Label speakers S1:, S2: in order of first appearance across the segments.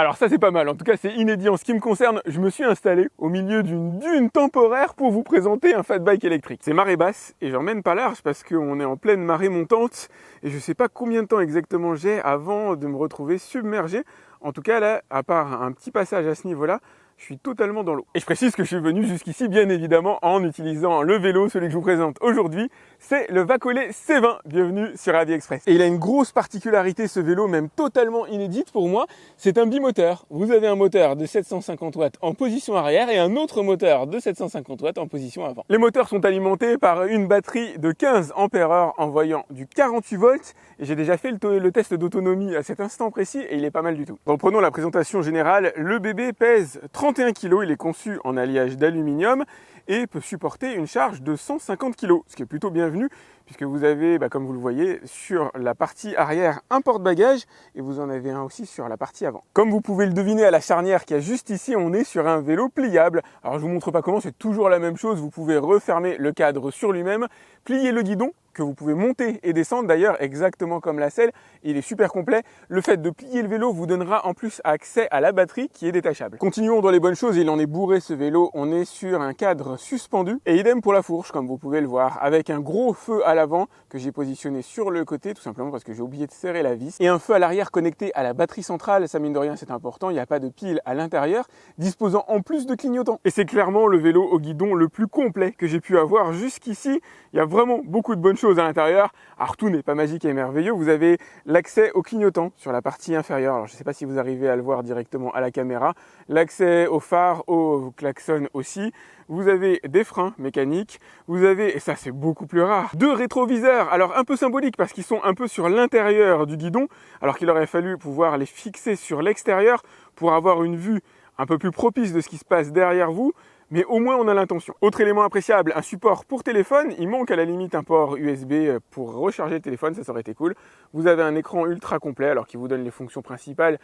S1: Alors ça c'est pas mal, en tout cas c'est inédit en ce qui me concerne, je me suis installé au milieu d'une dune temporaire pour vous présenter un fat bike électrique. C'est marée basse et j'emmène pas large parce qu'on est en pleine marée montante et je sais pas combien de temps exactement j'ai avant de me retrouver submergé. En tout cas là, à part un petit passage à ce niveau-là, je suis totalement dans l'eau. Et je précise que je suis venu jusqu'ici bien évidemment en utilisant le vélo, celui que je vous présente aujourd'hui, c'est le Vacole C20. Bienvenue sur AviExpress. Et il a une grosse particularité ce vélo, même totalement inédite pour moi, c'est un bimoteur. Vous avez un moteur de 750 watts en position arrière et un autre moteur de 750 watts en position avant. Les moteurs sont alimentés par une batterie de 15 ampères-heure envoyant du 48 volts et j'ai déjà fait le test d'autonomie à cet instant précis et il est pas mal du tout. Reprenons la présentation générale. Le bébé pèse 31 kg, il est conçu en alliage d'aluminium et peut supporter une charge de 150 kg, ce qui est plutôt bienvenu puisque vous avez, comme vous le voyez, sur la partie arrière un porte-bagages et vous en avez un aussi sur la partie avant. Comme vous pouvez le deviner à la charnière qu'il y a juste ici, on est sur un vélo pliable. Alors je vous montre pas comment, c'est toujours la même chose, vous pouvez refermer le cadre sur lui-même, plier le guidon, que vous pouvez monter et descendre d'ailleurs exactement comme la selle, il est super complet. Le fait de plier le vélo vous donnera en plus accès à la batterie qui est détachable. Continuons dans les bonnes choses, il en est bourré ce vélo, on est sur un cadre suspendu et idem pour la fourche comme vous pouvez le voir, avec un gros feu à l'avant que j'ai positionné sur le côté tout simplement parce que j'ai oublié de serrer la vis et un feu à l'arrière connecté à la batterie centrale, ça mine de rien c'est important, il n'y a pas de pile à l'intérieur, disposant en plus de clignotants. Et c'est clairement le vélo au guidon le plus complet que j'ai pu avoir jusqu'ici, il y a vraiment beaucoup de bonnes choses à l'intérieur. Alors tout n'est pas magique et merveilleux, vous avez l'accès au clignotant sur la partie inférieure, alors je ne sais pas si vous arrivez à le voir directement à la caméra, l'accès au phare, au klaxon aussi, vous avez des freins mécaniques, vous avez, et ça c'est beaucoup plus rare, deux rétroviseurs, alors un peu symboliques parce qu'ils sont un peu sur l'intérieur du guidon, alors qu'il aurait fallu pouvoir les fixer sur l'extérieur pour avoir une vue un peu plus propice de ce qui se passe derrière vous, mais au moins on a l'intention. Autre élément appréciable, un support pour téléphone, il manque à la limite un port USB pour recharger le téléphone, ça aurait été cool. Vous avez un écran ultra complet, alors qui vous donne les fonctions principales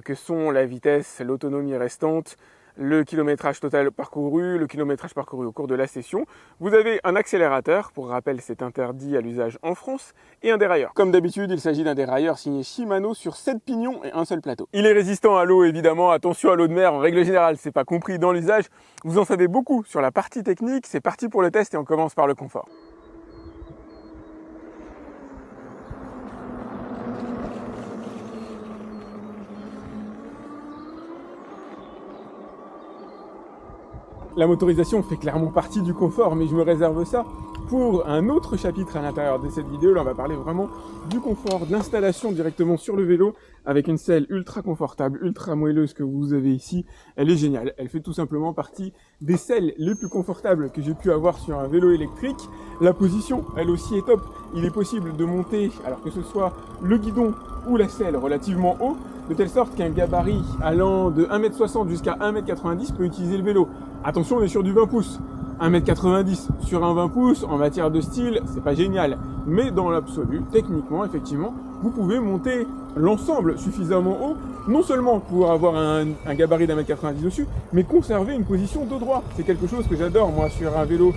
S1: que sont la vitesse, l'autonomie restante, le kilométrage total parcouru, le kilométrage parcouru au cours de la session. Vous avez un accélérateur, pour rappel c'est interdit à l'usage en France, et un dérailleur. Comme d'habitude, il s'agit d'un dérailleur signé Shimano sur 7 pignons et un seul plateau. Il est résistant à l'eau évidemment, attention à l'eau de mer, en règle générale c'est pas compris dans l'usage. Vous en savez beaucoup sur la partie technique, c'est parti pour le test et on commence par le confort. La motorisation fait clairement partie du confort, mais je me réserve ça pour un autre chapitre à l'intérieur de cette vidéo. Là, on va parler vraiment du confort, de l'installation directement sur le vélo, avec une selle ultra confortable, ultra moelleuse que vous avez ici. Elle est géniale, elle fait tout simplement partie des selles les plus confortables que j'ai pu avoir sur un vélo électrique. La position, elle aussi est top. Il est possible de monter, alors que ce soit le guidon ou la selle relativement haut, de telle sorte qu'un gabarit allant de 1,60 m jusqu'à 1,90 m peut utiliser le vélo. Attention, on est sur du 20 pouces. 1,90 m sur un 20 pouces, en matière de style, c'est pas génial. Mais dans l'absolu, techniquement, effectivement, vous pouvez monter l'ensemble suffisamment haut, non seulement pour avoir un gabarit d'1,90 m dessus, mais conserver une position dos droit. C'est quelque chose que j'adore, moi, sur un vélo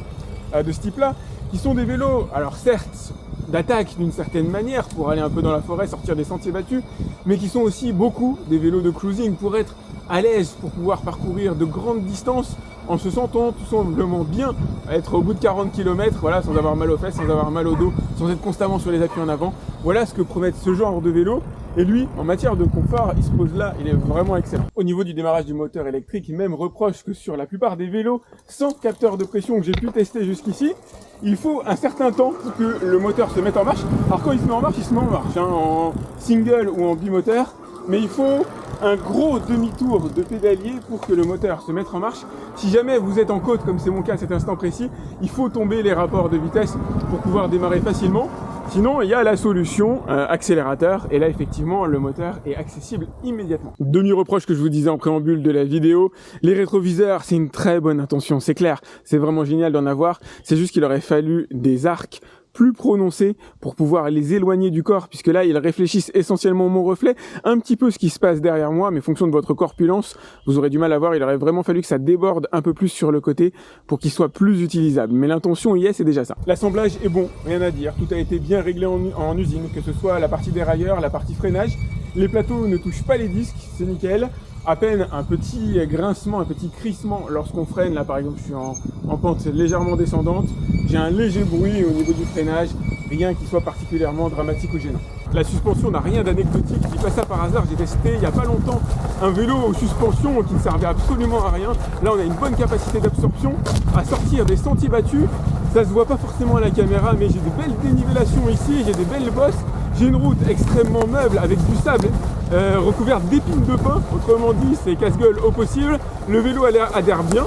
S1: de ce type-là, qui sont des vélos, alors certes, d'attaque d'une certaine manière, pour aller un peu dans la forêt, sortir des sentiers battus, mais qui sont aussi beaucoup des vélos de cruising, pour être à l'aise, pour pouvoir parcourir de grandes distances, en se sentant tout simplement bien, être au bout de 40 km, voilà, sans avoir mal aux fesses, sans avoir mal au dos, sans être constamment sur les appuis en avant. Voilà ce que promet ce genre de vélo. Et lui, en matière de confort, il se pose là, il est vraiment excellent. Au niveau du démarrage du moteur électrique, il même reproche que sur la plupart des vélos sans capteur de pression que j'ai pu tester jusqu'ici, il faut un certain temps pour que le moteur se mette en marche. Alors quand il se met en marche, il se met en marche, en single ou en bimoteur, mais il faut un gros demi-tour de pédalier pour que le moteur se mette en marche. Si jamais vous êtes en côte, comme c'est mon cas à cet instant précis, il faut tomber les rapports de vitesse pour pouvoir démarrer facilement. Sinon, il y a la solution accélérateur, et là, effectivement, le moteur est accessible immédiatement. Demi-reproche que je vous disais en préambule de la vidéo, les rétroviseurs, c'est une très bonne intention, c'est clair, c'est vraiment génial d'en avoir, c'est juste qu'il aurait fallu des arcs plus prononcés pour pouvoir les éloigner du corps, puisque là, ils réfléchissent essentiellement mon reflet, un petit peu ce qui se passe derrière moi, mais fonction de votre corpulence, vous aurez du mal à voir, il aurait vraiment fallu que ça déborde un peu plus sur le côté pour qu'il soit plus utilisable. Mais l'intention y est, c'est déjà ça. L'assemblage est bon, rien à dire, tout a été bien réglé en usine, que ce soit la partie dérailleur, la partie freinage. Les plateaux ne touchent pas les disques, c'est nickel. À peine un petit grincement, un petit crissement lorsqu'on freine. Là par exemple je suis en pente légèrement descendante. J'ai un léger bruit au niveau du freinage, rien qui soit particulièrement dramatique ou gênant. La suspension n'a rien d'anecdotique, je dis pas ça par hasard, j'ai testé il n'y a pas longtemps un vélo aux suspensions qui ne servait absolument à rien. Là on a une bonne capacité d'absorption, à sortir des sentiers battus, ça se voit pas forcément à la caméra mais j'ai des belles dénivellations ici, j'ai des belles bosses, j'ai une route extrêmement meuble avec du sable recouverte d'épines de pin, autrement dit c'est casse-gueule au possible, le vélo adhère bien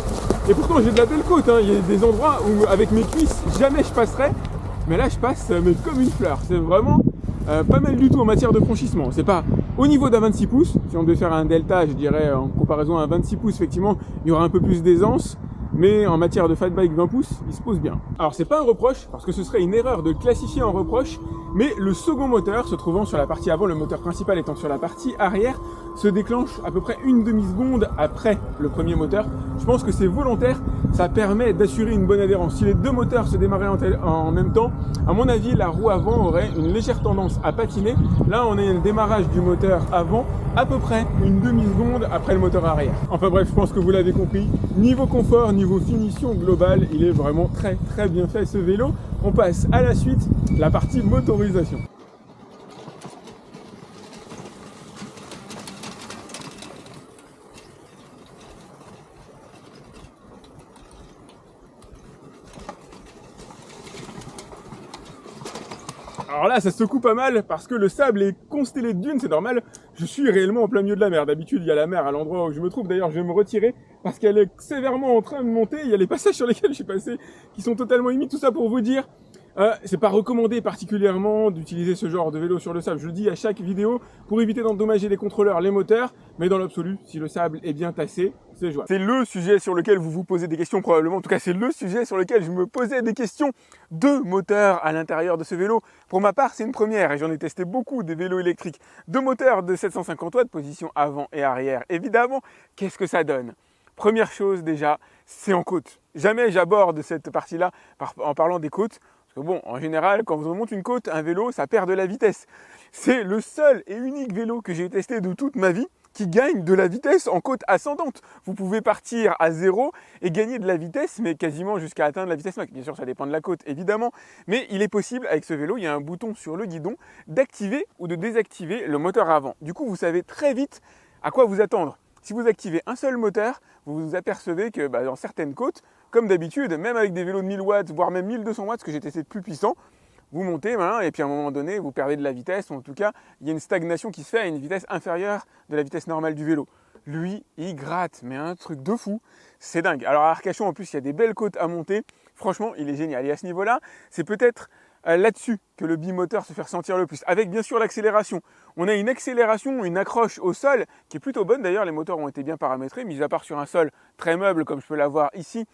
S1: et pourtant j'ai de la belle côte, hein. Il y a des endroits où avec mes cuisses jamais je passerais, mais là je passe mais comme une fleur, c'est vraiment pas mal du tout en matière de franchissement. C'est pas au niveau d'un 26 pouces, si on devait faire un delta je dirais en comparaison à un 26 pouces effectivement il y aura un peu plus d'aisance, mais en matière de fat bike 20 pouces il se pose bien. Alors c'est pas un reproche parce que ce serait une erreur de le classifier en reproche, mais le second moteur se trouvant sur la partie avant, le moteur principal étant sur la partie arrière, se déclenche à peu près une demi-seconde après le premier moteur. Je pense que c'est volontaire, ça permet d'assurer une bonne adhérence. Si les deux moteurs se démarraient en même temps, à mon avis la roue avant aurait une légère tendance à patiner. Là on a un démarrage du moteur avant à peu près une demi-seconde après le moteur arrière. Enfin bref, je pense que vous l'avez compris, niveau confort, niveau finition globale, il est vraiment très bien fait ce vélo. On passe à la suite, la partie motorisation. Alors là, ça secoue pas mal parce que le sable est constellé de dunes, c'est normal. Je suis réellement en plein milieu de la mer. D'habitude, il y a la mer à l'endroit où je me trouve. D'ailleurs, je vais me retirer parce qu'elle est sévèrement en train de monter. Il y a les passages sur lesquels je suis passé qui sont totalement humides. Tout ça pour vous dire, c'est pas recommandé particulièrement d'utiliser ce genre de vélo sur le sable. Je le dis à chaque vidéo pour éviter d'endommager les contrôleurs, les moteurs. Mais dans l'absolu, si le sable est bien tassé, c'est jouable. C'est le sujet sur lequel vous vous posez des questions probablement. En tout cas, c'est le sujet sur lequel je me posais des questions. Deux moteurs à l'intérieur de ce vélo. Pour ma part, c'est une première et j'en ai testé beaucoup des vélos électriques. Deux moteurs de 750 watts, position avant et arrière. Évidemment, qu'est-ce que ça donne? Première chose déjà, c'est en côte. Jamais j'aborde cette partie-là en parlant des côtes. Parce que bon, en général, quand on monte une côte, un vélo, ça perd de la vitesse. C'est le seul et unique vélo que j'ai testé de toute ma vie qui gagne de la vitesse en côte ascendante. Vous pouvez partir à 0 et gagner de la vitesse, mais quasiment jusqu'à atteindre la vitesse max. Bien sûr, ça dépend de la côte, évidemment. Mais il est possible, avec ce vélo, il y a un bouton sur le guidon, d'activer ou de désactiver le moteur avant. Du coup, vous savez très vite à quoi vous attendre. Si vous activez un seul moteur, vous vous apercevez que dans certaines côtes, comme d'habitude, même avec des vélos de 1000 watts, voire même 1200 watts, ce que j'ai testé de plus puissant, vous montez et puis à un moment donné, vous perdez de la vitesse, ou en tout cas, il y a une stagnation qui se fait à une vitesse inférieure de la vitesse normale du vélo. Lui, il gratte, mais un truc de fou, c'est dingue. Alors à Arcachon, en plus, il y a des belles côtes à monter. Franchement, il est génial. Et à ce niveau-là, c'est peut-être là-dessus que le bimoteur se fait ressentir le plus. Avec bien sûr l'accélération. On a une accélération, une accroche au sol qui est plutôt bonne. D'ailleurs, les moteurs ont été bien paramétrés, mis à part sur un sol très meuble comme je peux l'avoir ici,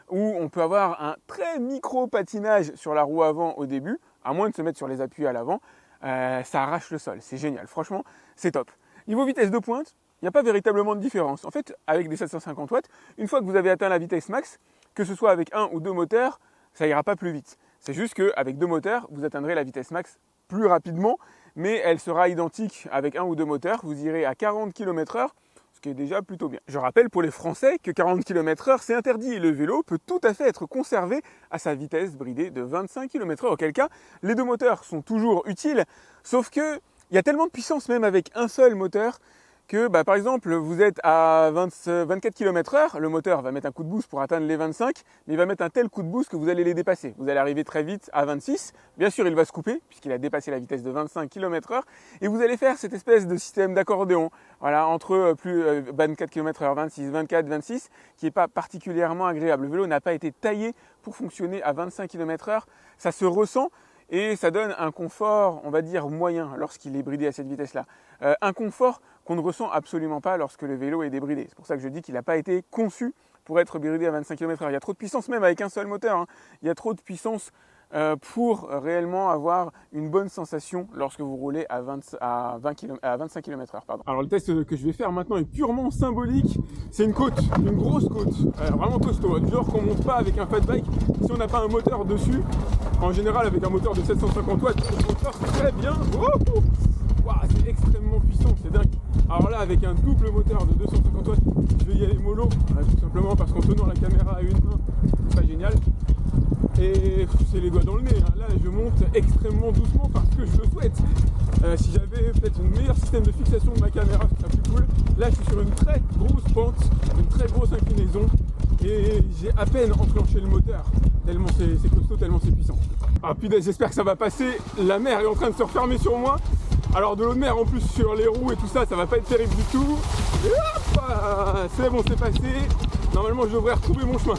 S1: où on peut avoir un très micro patinage sur la roue avant au début, à moins de se mettre sur les appuis à l'avant. Ça arrache le sol, c'est génial. Franchement, c'est top. Niveau vitesse de pointe, il n'y a pas véritablement de différence. En fait, avec des 750 watts, une fois que vous avez atteint la vitesse max, que ce soit avec un ou deux moteurs, ça ira pas plus vite. C'est juste qu'avec deux moteurs, vous atteindrez la vitesse max plus rapidement, mais elle sera identique avec un ou deux moteurs. Vous irez à 40 km/h, ce qui est déjà plutôt bien. Je rappelle pour les Français que 40 km/h, c'est interdit et le vélo peut tout à fait être conservé à sa vitesse bridée de 25 km/h. Auquel cas, les deux moteurs sont toujours utiles, sauf qu'il y a tellement de puissance même avec un seul moteur que par exemple vous êtes à 24 km/h, le moteur va mettre un coup de boost pour atteindre les 25, mais il va mettre un tel coup de boost que vous allez les dépasser. Vous allez arriver très vite à 26, bien sûr il va se couper puisqu'il a dépassé la vitesse de 25 km/h et vous allez faire cette espèce de système d'accordéon, voilà, entre 24 km/h, 26, 24, 26, qui n'est pas particulièrement agréable. Le vélo n'a pas été taillé pour fonctionner à 25 km/h, ça se ressent. Et ça donne un confort, on va dire, moyen lorsqu'il est bridé à cette vitesse-là. Un confort qu'on ne ressent absolument pas lorsque le vélo est débridé. C'est pour ça que je dis qu'il n'a pas été conçu pour être bridé à 25 km/h. Il y a trop de puissance, même avec un seul moteur, hein. Il y a trop de puissance pour réellement avoir une bonne sensation lorsque vous roulez à 25 km/h. Alors le test que je vais faire maintenant est purement symbolique. C'est une côte, une grosse côte, vraiment costaud, du genre qu'on ne monte pas avec un fat bike si on n'a pas un moteur dessus. En général, avec un moteur de 750 watts, on monte très bien. Wow, c'est extrêmement puissant. puissant, c'est dingue. Alors là, avec un double moteur de 250 watts, je vais y aller mollo, tout simplement parce qu'en tenant la caméra à une main, c'est pas génial. Et c'est les doigts dans le nez, hein. Là je monte extrêmement doucement parce que je le souhaite. Si j'avais peut-être un meilleur système de fixation de ma caméra, ce serait plus cool. Là je suis sur une très grosse pente, une très grosse inclinaison, et j'ai à peine enclenché le moteur, tellement c'est costaud, tellement c'est puissant. Ah putain, j'espère que ça va passer. La mer est en train de se refermer sur moi. Alors de l'eau de mer en plus sur les roues et tout ça, ça va pas être terrible du tout. Et hop, c'est bon, c'est passé. Normalement je devrais retrouver mon chemin.